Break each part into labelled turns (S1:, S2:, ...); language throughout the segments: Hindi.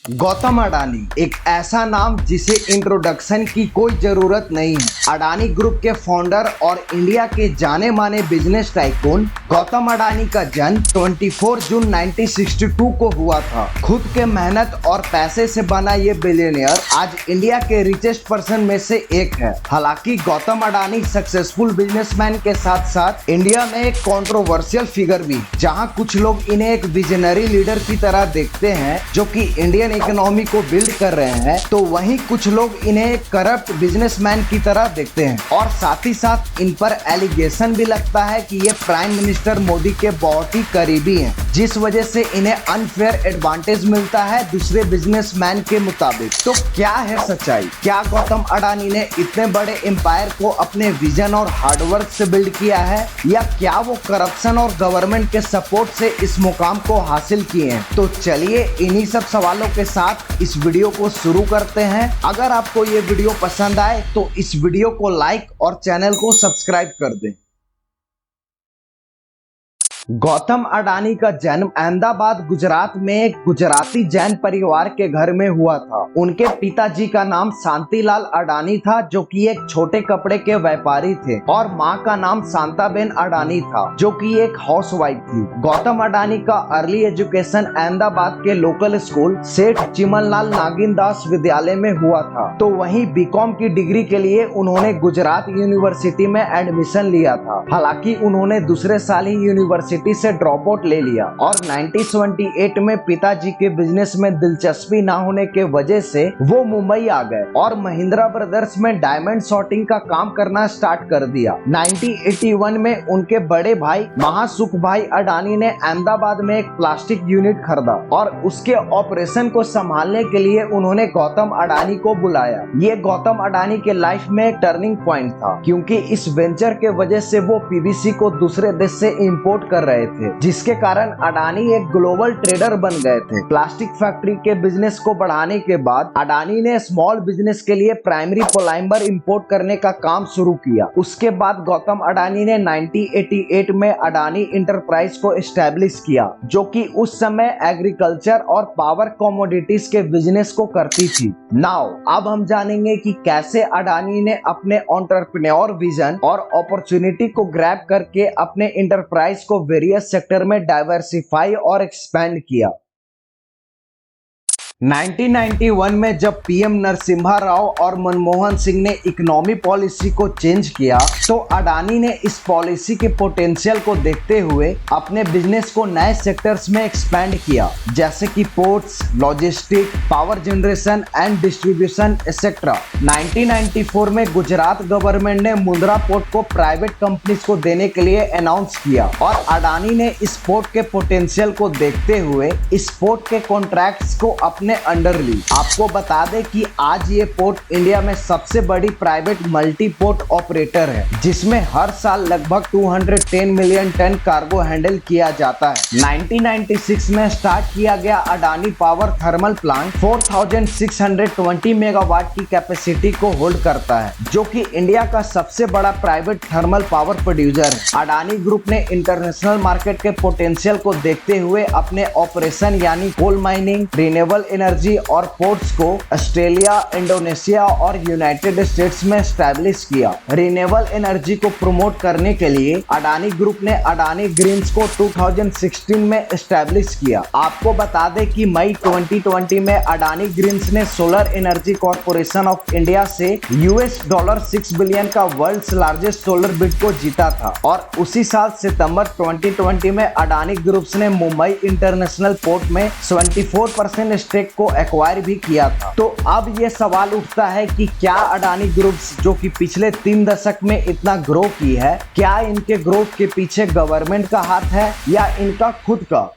S1: गौतम अडानी एक ऐसा नाम जिसे इंट्रोडक्शन की कोई जरूरत नहीं है। अडानी ग्रुप के फाउंडर और इंडिया के जाने माने बिजनेस टाइकून गौतम अडानी का जन्म 24 जून 1962 को हुआ था। खुद के मेहनत और पैसे से बना ये बिलियनियर आज इंडिया के रिचेस्ट पर्सन में से एक है। हालांकि गौतम अडानी सक्सेसफुल बिजनेसमैन के साथ साथ इंडिया में एक कंट्रोवर्शियल फिगर भी, जहां कुछ लोग इन्हें एक विजनरी लीडर की तरह देखते हैं जो कि इंडियन इकोनॉमी को बिल्ड कर रहे हैं, तो वहीं कुछ लोग इन्हें एक करप्ट बिजनेसमैन की तरह देखते हैं और साथ ही साथ इन पर एलिगेशन भी लगता है कि ये प्राइम मिनिस्टर मोदी के बहुत ही करीबी हैं, जिस वजह से इन्हें अनफेयर एडवांटेज मिलता है दूसरे बिजनेसमैन के मुताबिक। तो क्या है सच्चाई? क्या गौतम अडानी ने इतने बड़े एम्पायर को अपने विजन और हार्डवर्क से बिल्ड किया है, या क्या वो करप्शन और गवर्नमेंट के सपोर्ट से इस मुकाम को हासिल किए हैं? तो चलिए इन्हीं सब सवालों के साथ इस वीडियो को शुरू करते हैं। अगर आपको ये वीडियो पसंद आए तो इस वीडियो को लाइक और चैनल को सब्सक्राइब कर दें। गौतम अडानी का जन्म अहमदाबाद गुजरात में एक गुजराती जैन परिवार के घर में हुआ था। उनके पिताजी का नाम शांतिलाल अडानी था जो कि एक छोटे कपड़े के व्यापारी थे, और मां का नाम शांताबेन अडानी था जो कि एक हाउसवाइफ थी। गौतम अडानी का अर्ली एजुकेशन अहमदाबाद के लोकल स्कूल सेठ चिमनलाल नागिन दास विद्यालय में हुआ था। तो वहीं बीकॉम की डिग्री के लिए उन्होंने गुजरात यूनिवर्सिटी में एडमिशन लिया था। हालांकि उन्होंने दूसरे साल ही यूनिवर्सिटी से ड्रॉप आउट ले लिया और 1978 में पिताजी के बिजनेस में दिलचस्पी ना होने के वजह से वो मुंबई आ गए और महिंद्रा ब्रदर्स में डायमंड सॉर्टिंग का काम करना स्टार्ट कर दिया। 1981 में उनके बड़े भाई महासुख भाई अडानी ने अहमदाबाद में एक प्लास्टिक यूनिट खरीदा और उसके ऑपरेशन को संभालने के लिए उन्होंने गौतम अडानी को बुलाया। ये गौतम अडानी के लाइफ में एक टर्निंग पॉइंट था, क्योंकि इस वेंचर के वजह से वो पीवीसी को दूसरे देश से इंपोर्ट कर रहे थे, जिसके कारण अडानी एक ग्लोबल ट्रेडर बन गए थे। प्लास्टिक फैक्ट्री के बिजनेस को बढ़ाने के बाद अडानी ने स्मॉल बिजनेस के लिए प्राइमरी पॉलिमर इंपोर्ट करने का काम शुरू किया। उसके बाद गौतम अडानी ने 1988 में अडानी इंटरप्राइज को एस्टेब्लिश किया, जो कि उस समय एग्रीकल्चर और पावर कमोडिटीज के बिजनेस को करती थी। नाउ अब हम जानेंगे कि कैसे अडानी ने अपने एंटरप्रेन्योर विजन और अपॉर्चुनिटी को ग्रैब करके अपने इंटरप्राइज को वेरियस सेक्टर में डाइवर्सिफाई और एक्सपैंड किया। 1991 में जब पीएम नरसिम्हा राव और मनमोहन सिंह ने इकोनॉमी पॉलिसी को चेंज किया, तो अडानी ने इस पॉलिसी के पोटेंशियल को देखते हुए अपने बिजनेस को नए सेक्टर्स में एक्सपैंड किया, जैसे कि ports, logistic, power generation and distribution etcetera. 1994 में गुजरात गवर्नमेंट ने मुंद्रा पोर्ट को प्राइवेट कंपनीज को देने के लिए अनाउंस किया और अडानी ने इस पोर्ट के पोटेंशियल को देखते हुए इस पोर्ट के कॉन्ट्रैक्ट्स को अपने अंडर ली। आपको बता दें कि आज ये पोर्ट इंडिया में सबसे बड़ी प्राइवेट मल्टी पोर्ट ऑपरेटर है, जिसमें हर साल लगभग 210 मिलियन टन कार्गो हैंडल किया जाता है। 1996 में स्टार्ट किया गया Adani power thermal plant 4620 megawatt की कैपेसिटी को होल्ड करता है, जो कि इंडिया का सबसे बड़ा प्राइवेट थर्मल पावर प्रोड्यूसर है। अडानी ग्रुप ने इंटरनेशनल मार्केट के पोटेंशियल को देखते हुए अपने ऑपरेशन यानी कोल माइनिंग, रिन्यूएबल एनर्जी और पोर्ट्स को ऑस्ट्रेलिया, इंडोनेशिया और यूनाइटेड स्टेट्स में एस्टैब्लिश किया। रिन्यूएबल एनर्जी को प्रमोट करने के लिए अडानी ग्रुप ने अडानी ग्रीन्स को 2016 में एस्टैब्लिश किया। आपको बता दें कि मई 2020 में अडानी ग्रीन्स ने solar energy corporation of India से $6 बिलियन का वर्ल्ड्स लार्जेस्ट सोलर बिड को जीता था, और उसी साल सितंबर 2020 में अडानी ग्रुप्स ने मुंबई इंटरनेशनल पोर्ट में 74% स्टेक को एक्वायर भी किया था। तो अब ये सवाल उठता है कि क्या अडानी ग्रुप्स, जो कि पिछले 3 दशक में इतना ग्रो की है, क्या इनके ग्रोथ के पीछे गवर्नमेंट का हाथ है या इनका खुद का?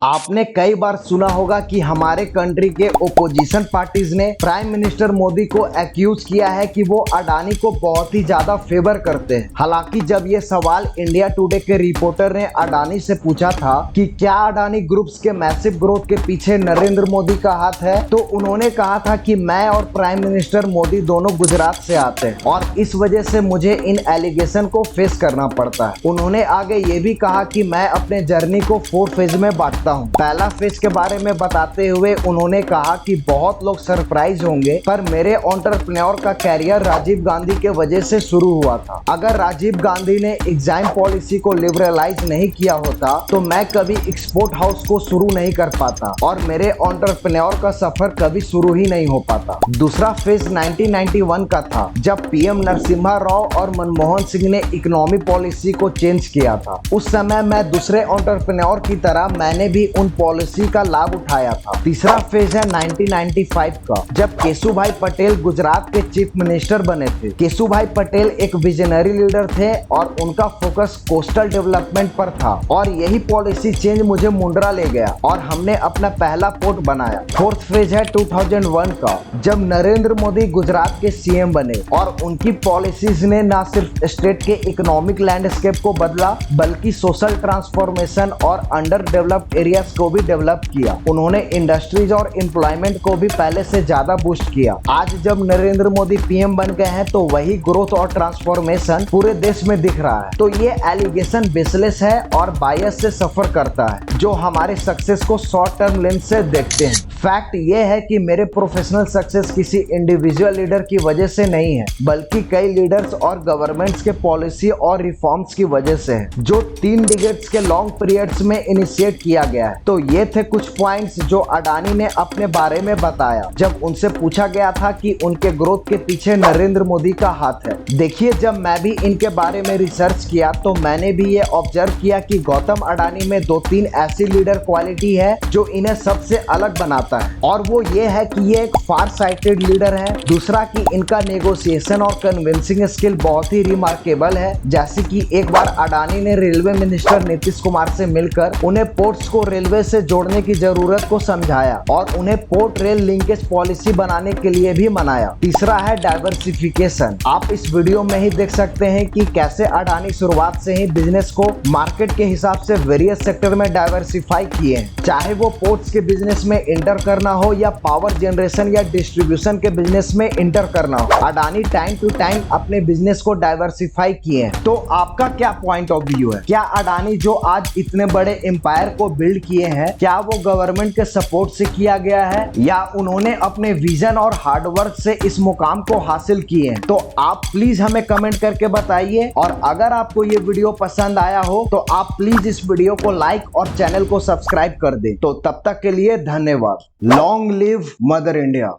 S1: आपने कई बार सुना होगा कि हमारे कंट्री के ओपोजिशन पार्टीज ने प्राइम मिनिस्टर मोदी को एक्यूज किया है कि वो अडानी को बहुत ही ज्यादा फेवर करते हैं। हालांकि जब ये सवाल इंडिया टुडे के रिपोर्टर ने अडानी से पूछा था कि क्या अडानी ग्रुप्स के मैसिव ग्रोथ के पीछे नरेंद्र मोदी का हाथ है, तो उन्होंने कहा था कि मैं और प्राइम मिनिस्टर मोदी दोनों गुजरात से आते हैं और इस वजह से मुझे इन एलिगेशन को फेस करना पड़ता है। उन्होंने आगे ये भी कहा कि मैं अपने जर्नी को 4 फेज में बांटता देता हूँ। पहला फेज के बारे में बताते हुए उन्होंने कहा कि बहुत लोग सरप्राइज होंगे, पर मेरे एंटरप्रेन्योर का कैरियर राजीव गांधी के वजह से शुरू हुआ था। अगर राजीव गांधी ने एग्जाम पॉलिसी को लिबरलाइज नहीं किया होता तो मैं कभी एक्सपोर्ट हाउस को शुरू नहीं कर पाता और मेरे एंटरप्रेन्योर का सफर कभी शुरू ही नहीं हो पाता। दूसरा फेज 1991 का था, जब पीएम नरसिम्हा राव और मनमोहन सिंह ने इकोनॉमी पॉलिसी को चेंज किया था। उस समय मैं दूसरे एंटरप्रेन्योर की तरह मैंने भी उन पॉलिसी का लाभ उठाया था। तीसरा फेज है 1995 का, जब केशुभाई पटेल गुजरात के चीफ मिनिस्टर बने थे। केशुभाई पटेल एक विजनरी लीडर थे और उनका फोकस कोस्टल डेवलपमेंट पर था और यही पॉलिसी चेंज मुझे मुंद्रा ले गया और हमने अपना पहला पोर्ट बनाया। फोर्थ फेज है 2001 का, जब नरेंद्र मोदी गुजरात के सीएम बने और उनकी पॉलिसीज ने न सिर्फ स्टेट के इकोनॉमिक लैंडस्केप को बदला बल्कि सोशल ट्रांसफॉर्मेशन और अंडर डेवलप्ड एरियाज को भी डेवलप किया। उन्होंने इंडस्ट्रीज और एम्प्लॉयमेंट को भी पहले से ज्यादा बूस्ट किया। आज जब नरेंद्र मोदी पीएम बन गए हैं तो वही ग्रोथ और ट्रांसफॉर्मेशन पूरे देश में दिख रहा है। तो ये एलिगेशन बेसलेस है और बायस से सफर करता है, जो हमारे सक्सेस को शॉर्ट टर्म लेंस से देखते हैं। फैक्ट ये है कि मेरे प्रोफेशनल सक्सेस किसी इंडिविजुअल लीडर की वजह से नहीं है, बल्कि कई लीडर्स और गवर्नमेंट्स के पॉलिसी और रिफॉर्म्स की वजह से है, जो 3 डिकेड्स के लॉन्ग पीरियड्स में इनिशिएट किया गया है। तो ये थे कुछ पॉइंट्स जो अडानी ने अपने बारे में बताया जब उनसे पूछा गया था कि उनके ग्रोथ के पीछे नरेंद्र मोदी का हाथ है। देखिए, जब मैं भी इनके बारे में रिसर्च किया तो मैंने भी ये ऑब्जर्व किया कि गौतम अडानी में 2-3 ऐसी लीडर क्वालिटी है जो इन्हें सबसे अलग बनाता है, और वो ये है कि ये एक फार साइटेड लीडर है। दूसरा कि इनका नेगोशिएशन और कन्विंसिंग स्किल बहुत ही रिमार्केबल है। जैसे कि एक बार अडानी ने रेलवे मिनिस्टर नीतीश कुमार से मिलकर उन्हें पोर्ट्स को रेलवे से जोड़ने की जरूरत को समझाया और उन्हें पोर्ट रेल लिंकेज पॉलिसी बनाने के लिए भी मनाया। तीसरा है डाइवर्सिफिकेशन। आप इस वीडियो में ही देख सकते हैं कि कैसे अडानी शुरुआत से ही बिजनेस को मार्केट के हिसाब से वेरियस सेक्टर में डाइवर्सिफाई किए हैं, चाहे वो पोर्ट्स के बिजनेस में इंटर करना हो या पावर जनरेशन या डिस्ट्रीब्यूशन के बिजनेस में इंटर करना हो। अडानी टाइम टू टाइम अपने बिजनेस को डाइवर्सिफाई किए हैं। तो आपका क्या पॉइंट ऑफ व्यू है? क्या अडानी जो आज इतने बड़े एम्पायर को बिल्ड किए हैं, क्या वो गवर्नमेंट के सपोर्ट से किया गया है या उन्होंने अपने विजन और हार्डवर्क से इस मुकाम को हासिल किए हैं? तो आप प्लीज हमें कमेंट करके बताइए, और अगर आपको ये वीडियो पसंद आया हो तो आप प्लीज इस वीडियो को लाइक और चैनल को सब्सक्राइब कर दें। तो तब तक के लिए धन्यवाद। Long live mother India.